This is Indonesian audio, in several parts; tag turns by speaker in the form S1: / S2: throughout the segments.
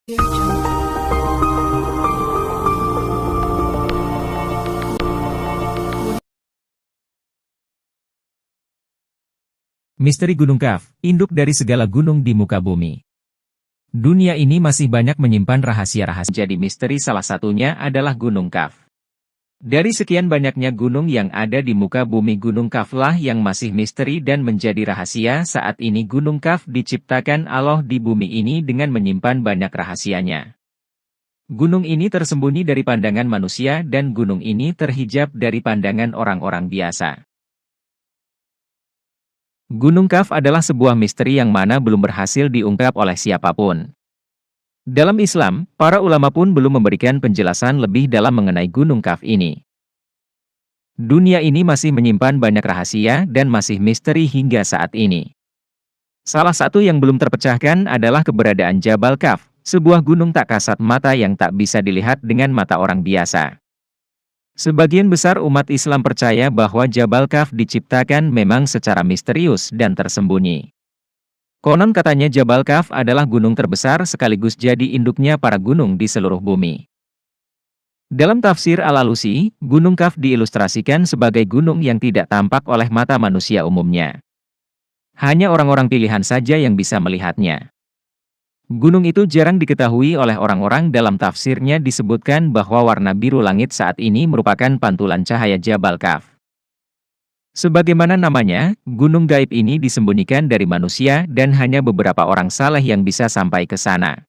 S1: Misteri Gunung Kaf, induk dari segala gunung di muka bumi. Dunia ini masih banyak menyimpan rahasia-rahasia. Jadi misteri salah satunya adalah Gunung Kaf. Dari sekian banyaknya gunung yang ada di muka bumi, Gunung Kaf lah yang masih misteri dan menjadi rahasia. Saat ini Gunung Kaf diciptakan Allah di bumi ini dengan menyimpan banyak rahasianya. Gunung ini tersembunyi dari pandangan manusia dan gunung ini terhijab dari pandangan orang-orang biasa. Gunung Kaf adalah sebuah misteri yang mana belum berhasil diungkap oleh siapapun. Dalam Islam, para ulama pun belum memberikan penjelasan lebih dalam mengenai Gunung Kaf ini. Dunia ini masih menyimpan banyak rahasia dan masih misteri hingga saat ini. Salah satu yang belum terpecahkan adalah keberadaan Jabal Kaf, sebuah gunung tak kasat mata yang tak bisa dilihat dengan mata orang biasa. Sebagian besar umat Islam percaya bahwa Jabal Kaf diciptakan memang secara misterius dan tersembunyi. Konon katanya Jabal Kaf adalah gunung terbesar sekaligus jadi induknya para gunung di seluruh bumi. Dalam tafsir Al-Alusi, Gunung Kaf diilustrasikan sebagai gunung yang tidak tampak oleh mata manusia umumnya. Hanya orang-orang pilihan saja yang bisa melihatnya. Gunung itu jarang diketahui oleh orang-orang. Dalam tafsirnya disebutkan bahwa warna biru langit saat ini merupakan pantulan cahaya Jabal Kaf. Sebagaimana namanya, gunung gaib ini disembunyikan dari manusia dan hanya beberapa orang saleh yang bisa sampai ke sana.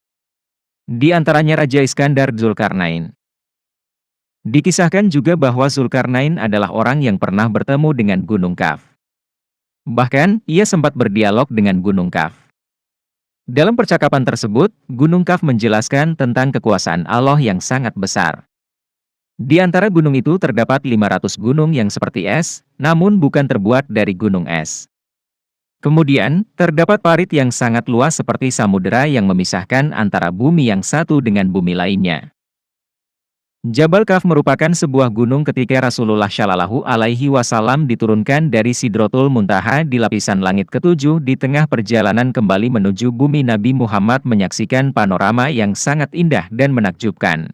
S1: Di antaranya Raja Iskandar Zulkarnain. Dikisahkan juga bahwa Zulkarnain adalah orang yang pernah bertemu dengan Gunung Kaf. Bahkan, ia sempat berdialog dengan Gunung Kaf. Dalam percakapan tersebut, Gunung Kaf menjelaskan tentang kekuasaan Allah yang sangat besar. Di antara gunung itu terdapat 500 gunung yang seperti es, namun bukan terbuat dari gunung es. Kemudian, terdapat parit yang sangat luas seperti samudera yang memisahkan antara bumi yang satu dengan bumi lainnya. Jabal Kaf merupakan sebuah gunung ketika Rasulullah Shallallahu Alaihi Wasallam diturunkan dari Sidratul Muntaha di lapisan langit ketujuh. Di tengah perjalanan kembali menuju bumi, Nabi Muhammad menyaksikan panorama yang sangat indah dan menakjubkan.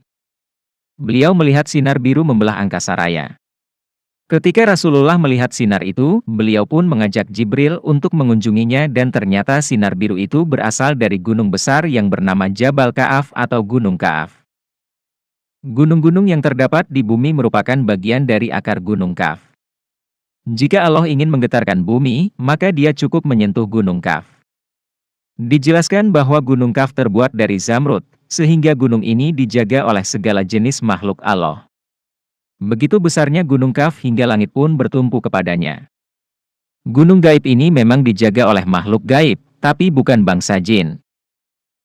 S1: Beliau melihat sinar biru membelah angkasa raya. Ketika Rasulullah melihat sinar itu, beliau pun mengajak Jibril untuk mengunjunginya dan ternyata sinar biru itu berasal dari gunung besar yang bernama Jabal Ka'af atau Gunung Ka'af. Gunung-gunung yang terdapat di bumi merupakan bagian dari akar Gunung Kaf. Jika Allah ingin menggetarkan bumi, maka Dia cukup menyentuh Gunung Kaf. Dijelaskan bahwa Gunung Kaf terbuat dari zamrud, sehingga gunung ini dijaga oleh segala jenis makhluk Allah. Begitu besarnya Gunung Kaf hingga langit pun bertumpu kepadanya. Gunung gaib ini memang dijaga oleh makhluk gaib, tapi bukan bangsa jin.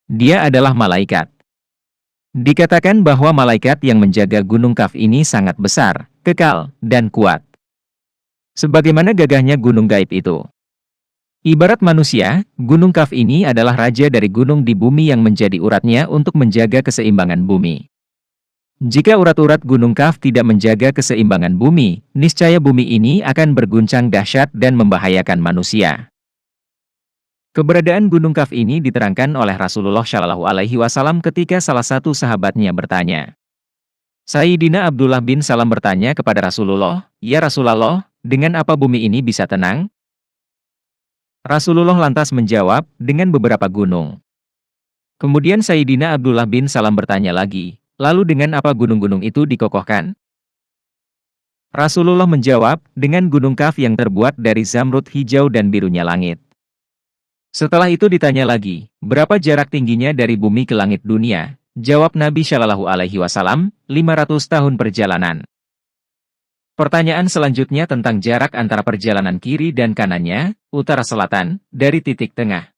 S1: Dia adalah malaikat. Dikatakan bahwa malaikat yang menjaga Gunung Kaf ini sangat besar, kekal, dan kuat. Sebagaimana gagahnya gunung gaib itu. Ibarat manusia, Gunung Kaf ini adalah raja dari gunung di bumi yang menjadi uratnya untuk menjaga keseimbangan bumi. Jika urat-urat Gunung Kaf tidak menjaga keseimbangan bumi, niscaya bumi ini akan berguncang dahsyat dan membahayakan manusia. Keberadaan Gunung Kaf ini diterangkan oleh Rasulullah Shallallahu Alaihi Wasallam ketika salah satu sahabatnya bertanya. Sayyidina Abdullah bin Salam bertanya kepada Rasulullah, "Ya Rasulullah, dengan apa bumi ini bisa tenang?" Rasulullah lantas menjawab, "Dengan beberapa gunung." Kemudian Sayyidina Abdullah bin Salam bertanya lagi, "Lalu dengan apa gunung-gunung itu dikokohkan?" Rasulullah menjawab, "Dengan Gunung Kaf yang terbuat dari zamrud hijau dan birunya langit." Setelah itu ditanya lagi, berapa jarak tingginya dari bumi ke langit dunia? Jawab Nabi Shallallahu Alaihi Wasallam, 500 tahun perjalanan. Pertanyaan selanjutnya tentang jarak antara perjalanan kiri dan kanannya, utara selatan, dari titik tengah.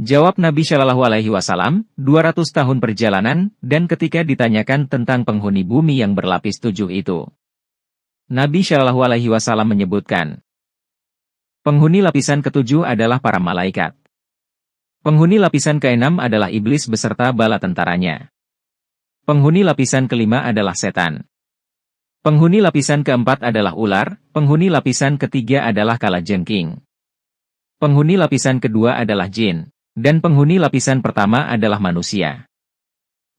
S1: Jawab Nabi Shallallahu Alaihi Wasallam, 200 tahun perjalanan, dan ketika ditanyakan tentang penghuni bumi yang berlapis 7 itu. Nabi Shallallahu Alaihi Wasallam menyebutkan, penghuni lapisan ketujuh adalah para malaikat. Penghuni lapisan keenam adalah iblis beserta bala tentaranya. Penghuni lapisan kelima adalah setan. Penghuni lapisan keempat adalah ular. Penghuni lapisan ketiga adalah kalajengking. Penghuni lapisan kedua adalah jin. Dan penghuni lapisan pertama adalah manusia.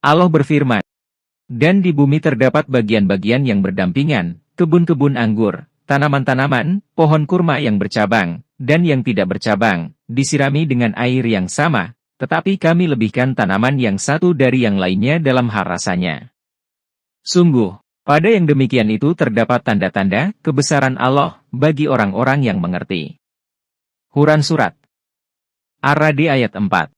S1: Allah berfirman, dan di bumi terdapat bagian-bagian yang berdampingan, kebun-kebun anggur, tanaman-tanaman, pohon kurma yang bercabang, dan yang tidak bercabang, disirami dengan air yang sama, tetapi kami lebihkan tanaman yang satu dari yang lainnya dalam hal rasanya. Sungguh, pada yang demikian itu terdapat tanda-tanda kebesaran Allah bagi orang-orang yang mengerti. Quran Surat Ar-Ra'd ayat 4.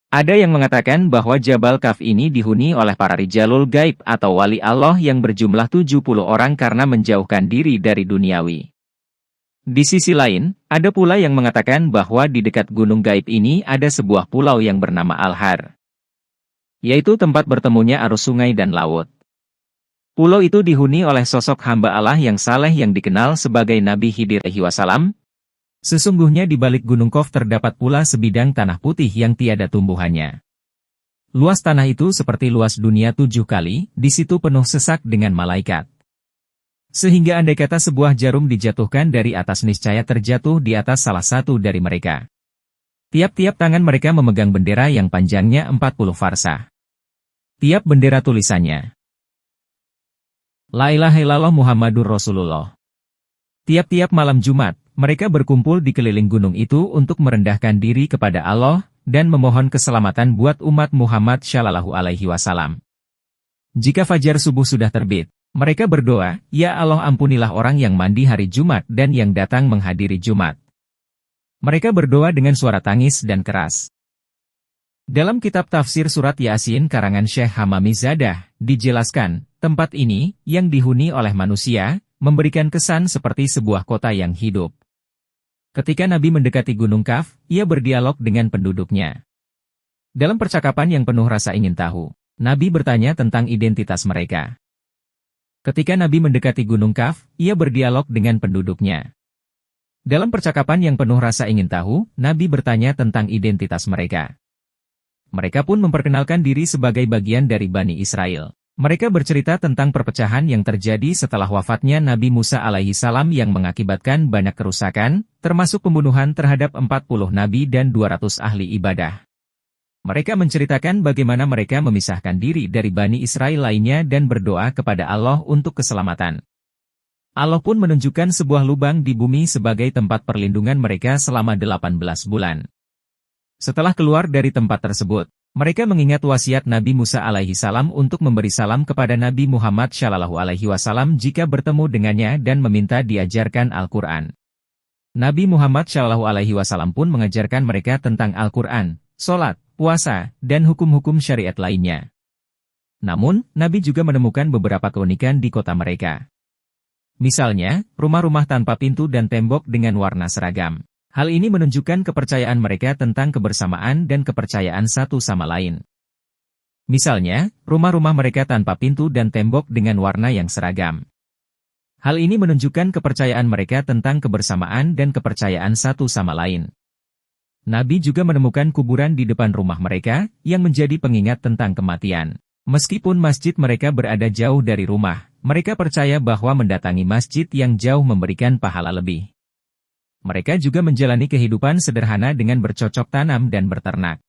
S1: Ada yang mengatakan bahwa Jabal Kaf ini dihuni oleh para rijalul gaib atau wali Allah yang berjumlah 70 orang karena menjauhkan diri dari duniawi. Di sisi lain, ada pula yang mengatakan bahwa di dekat gunung gaib ini ada sebuah pulau yang bernama Al-Har, yaitu tempat bertemunya arus sungai dan laut. Pulau itu dihuni oleh sosok hamba Allah yang saleh yang dikenal sebagai Nabi Khidir alaihi wasallam. Sesungguhnya di balik Gunung Qaf terdapat pula sebidang tanah putih yang tiada tumbuhannya. Luas tanah itu seperti luas dunia 7 kali, di situ penuh sesak dengan malaikat. Sehingga andai kata sebuah jarum dijatuhkan dari atas niscaya terjatuh di atas salah satu dari mereka. Tiap-tiap tangan mereka memegang bendera yang panjangnya 40 farsah. Tiap bendera tulisannya, La ilaha illallah Muhammadur Rasulullah. Tiap-tiap malam Jumat, mereka berkumpul di keliling gunung itu untuk merendahkan diri kepada Allah dan memohon keselamatan buat umat Muhammad Shallallahu Alaihi Wasallam. Jika fajar subuh sudah terbit, mereka berdoa, Ya Allah ampunilah orang yang mandi hari Jumat dan yang datang menghadiri Jumat. Mereka berdoa dengan suara tangis dan keras. Dalam kitab tafsir surat Yasin karangan Syekh Hamamizadah, dijelaskan, tempat ini, yang dihuni oleh manusia, memberikan kesan seperti sebuah kota yang hidup. Ketika Nabi mendekati Gunung Kaf, ia berdialog dengan penduduknya. Dalam percakapan yang penuh rasa ingin tahu, Nabi bertanya tentang identitas mereka. Ketika Nabi mendekati Gunung Kaf, ia berdialog dengan penduduknya. Dalam percakapan yang penuh rasa ingin tahu, Nabi bertanya tentang identitas mereka. Mereka pun memperkenalkan diri sebagai bagian dari Bani Israel. Mereka bercerita tentang perpecahan yang terjadi setelah wafatnya Nabi Musa alaihi salam yang mengakibatkan banyak kerusakan, termasuk pembunuhan terhadap 40 nabi dan 200 ahli ibadah. Mereka menceritakan bagaimana mereka memisahkan diri dari Bani Israel lainnya dan berdoa kepada Allah untuk keselamatan. Allah pun menunjukkan sebuah lubang di bumi sebagai tempat perlindungan mereka selama 18 bulan. Setelah keluar dari tempat tersebut, mereka mengingat wasiat Nabi Musa alaihi salam untuk memberi salam kepada Nabi Muhammad Shallallahu Alaihi Wasallam jika bertemu dengannya dan meminta diajarkan Al-Quran. Nabi Muhammad Shallallahu Alaihi Wasallam pun mengajarkan mereka tentang Al-Quran, sholat, puasa, dan hukum-hukum syariat lainnya. Namun, Nabi juga menemukan beberapa keunikan di kota mereka. Misalnya, rumah-rumah tanpa pintu dan tembok dengan warna seragam. Hal ini menunjukkan kepercayaan mereka tentang kebersamaan dan kepercayaan satu sama lain. Misalnya, rumah-rumah mereka tanpa pintu dan tembok dengan warna yang seragam. Hal ini menunjukkan kepercayaan mereka tentang kebersamaan dan kepercayaan satu sama lain. Nabi juga menemukan kuburan di depan rumah mereka, yang menjadi pengingat tentang kematian. Meskipun masjid mereka berada jauh dari rumah, mereka percaya bahwa mendatangi masjid yang jauh memberikan pahala lebih. Mereka juga menjalani kehidupan sederhana dengan bercocok tanam dan berternak.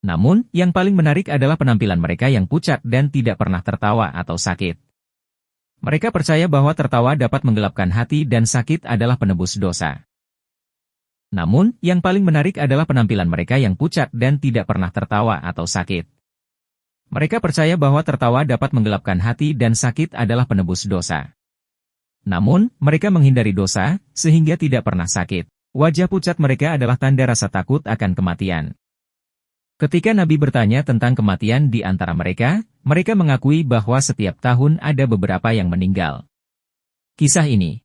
S1: Namun, yang paling menarik adalah penampilan mereka yang pucat dan tidak pernah tertawa atau sakit. Mereka percaya bahwa tertawa dapat menggelapkan hati dan sakit adalah penebus dosa. Namun, yang paling menarik adalah penampilan mereka yang pucat dan tidak pernah tertawa atau sakit. Mereka percaya bahwa tertawa dapat menggelapkan hati dan sakit adalah penebus dosa. Namun, mereka menghindari dosa, sehingga tidak pernah sakit. Wajah pucat mereka adalah tanda rasa takut akan kematian. Ketika Nabi bertanya tentang kematian di antara mereka, mereka mengakui bahwa setiap tahun ada beberapa yang meninggal. Kisah ini,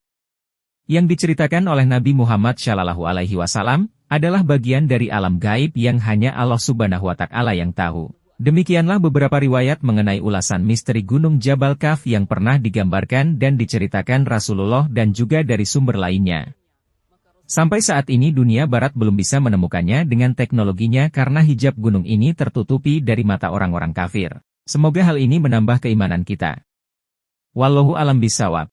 S1: yang diceritakan oleh Nabi Muhammad Shallallahu Alaihi Wasallam, adalah bagian dari alam gaib yang hanya Allah Subhanahu wa Ta'ala yang tahu. Demikianlah beberapa riwayat mengenai ulasan misteri Gunung Jabal Kaf yang pernah digambarkan dan diceritakan Rasulullah dan juga dari sumber lainnya. Sampai saat ini dunia barat belum bisa menemukannya dengan teknologinya karena hijab gunung ini tertutupi dari mata orang-orang kafir. Semoga hal ini menambah keimanan kita. Wallahu a'lam bishawab.